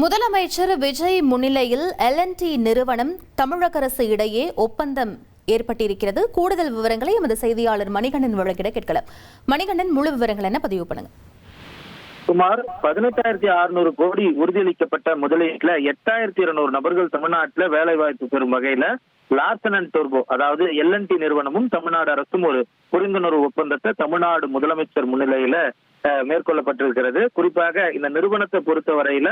முதலமைச்சர் விஜய் முன்னிலையில் L&T நிறுவனம் தமிழக அரசு இடையே ஒப்பந்தம் ஏற்பட்டிருக்கிறது. கூடுதல் விவரங்களை எமது செய்தியாளர் மணிகண்டன் வழங்கிட கேட்கலாம். மணிகண்டன், முழு விவரங்கள் என்ன பதிவு பண்ணுங்க. சுமார் 18,600 கோடி உறுதியளிக்கப்பட்ட முதலீட்டுல 8,200 நபர்கள் தமிழ்நாட்டுல வேலை வாய்ப்பு பெறும் வகையில லார்சன் அண்ட் டோர்போ, அதாவது L&T நிறுவனமும் தமிழ்நாடு அரசும் ஒரு புரிந்துணர்வு ஒப்பந்தத்தை தமிழ்நாடு முதலமைச்சர் முன்னிலையில மேற்கொள்ளப்பட்டிருக்கிறது. குறிப்பாக இந்த நிறுவனத்தை பொறுத்தவரையில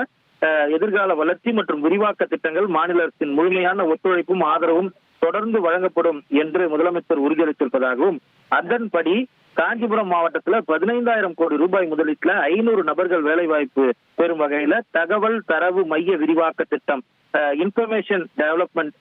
எதிர்கால வளர்ச்சி மற்றும் விரிவாக்க திட்டங்கள் மாநில அரசின் முழுமையான ஒத்துழைப்பும் ஆதரவும் தொடர்ந்து வழங்கப்படும் என்று முதலமைச்சர் உறுதியளித்திருப்பதாகவும், அதன்படி காஞ்சிபுரம் மாவட்டத்துல 15,000 கோடி ரூபாய் முதலீட்டுல 500 நபர்கள் வேலை வாய்ப்பு பெறும் வகையில தகவல் தரவு மைய விரிவாக்க திட்டம், இன்ஃபர்மேஷன் டெவலப்மெண்ட்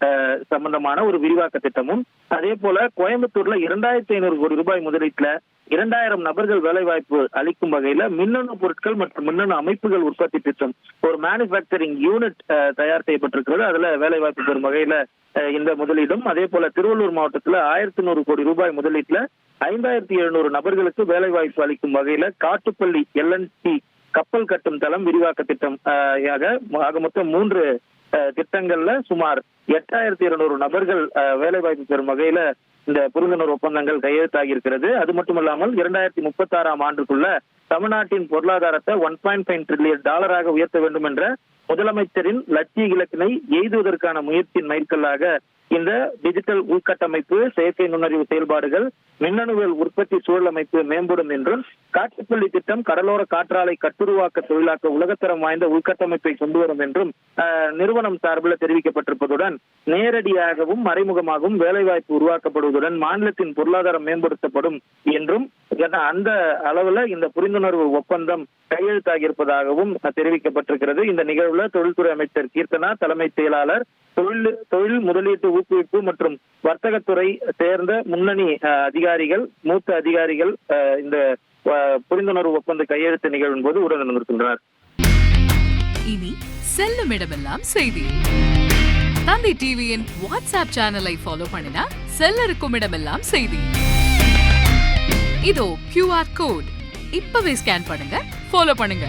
சம்பந்தமான ஒரு விரிவாக்க திட்டமும், அதே போல கோயம்புத்தூர்ல 2,500 கோடி ரூபாய் முதலீட்டுல 2,000 நபர்கள் வேலை வாய்ப்பு அளிக்கும் வகையில மின்னணு பொருட்கள் மற்றும் மின்னணு அமைப்புகள் உற்பத்தி திட்டம், ஒரு மேனுபேக்சரிங் யூனிட் தயார் செய்யப்பட்டிருக்கிறது. அதுல வேலை வாய்ப்பு பெறும் வகையில இந்த முதலீடும், அதே போல திருவள்ளூர் மாவட்டத்துல 1,100 கோடி ரூபாய் முதலீட்டுல 5,700 நபர்களுக்கு வேலை வாய்ப்பு அளிக்கும் வகையில காட்டுப்பள்ளி L&T கப்பல் கட்டும் தளம் விரிவாக்க திட்டம் ஆக மொத்தம் 3 திட்டங்கள்ல சுமார் 8,200 நபர்கள் வேலை வாய்ப்பு பெறும் வகையில இந்த புரிந்துணர்வு ஒப்பந்தங்கள் கையெழுத்தாகி இருக்கிறது. அது மட்டுமல்லாமல் 2036 ஆண்டுக்குள்ள தமிழ்நாட்டின் பொருளாதாரத்தை $1.5 டிரில்லியன் உயர்த்த வேண்டும் என்ற முதலமைச்சரின் லட்சிய இலக்கினை எய்துவதற்கான முயற்சியின் மைல்கல்லாக இந்த டிஜிட்டல் உள்கட்டமைப்பு, செயற்கை நுண்ணறிவு செயல்பாடுகள், மின்னணுவியல் உற்பத்தி சூழல் அமைப்பு மேம்படும் என்றும், காட்டுப்பள்ளி திட்டம் கடலோர காற்றாலை கட்டுருவாக்க தொழிலாக்க உலகத்தரம் வாய்ந்த உள்கட்டமைப்பை கொண்டு வரும் என்றும் நிறுவனம் சார்பில் தெரிவிக்கப்பட்டிருப்பதுடன், நேரடியாகவும் மறைமுகமாகவும் வேலைவாய்ப்பு உருவாக்கப்படுவதுடன் மாநிலத்தின் பொருளாதாரம் மேம்படுத்தப்படும் என்றும் அந்த அளவுல இந்த புரிந்துணர்வு ஒப்பந்தம் கையெழுத்தாகி இருப்பதாகவும் தெரிவிக்கப்பட்டிருக்கிறது. இந்த நிகழ்வுல தொழில்துறை அமைச்சர் கீர்த்தனா, தலைமை செயலாளர், தொழில் முதலீட்டு ஊக்குவிப்பு மற்றும் வர்த்தகத்துறை சேர்ந்த முன்னணி அதிகாரிகள், மூத்த அதிகாரிகள் இந்த புரிந்துணர்வு ஒப்பந்த கையெழுத்து நிகழ்வின் போது உடன் இருக்கின்றனர். இனி செல்லும் இடமெல்லாம் செய்தி. தந்தி டிவியின் வாட்ஸ்அப் சேனலை ஃபாலோ பண்ணினா செல்ல இருக்கும் இடமெல்லாம் செய்தி. இதோ QR கோட், இப்பவே ஸ்கேன் பண்ணுங்க, ஃபாலோ பண்ணுங்க.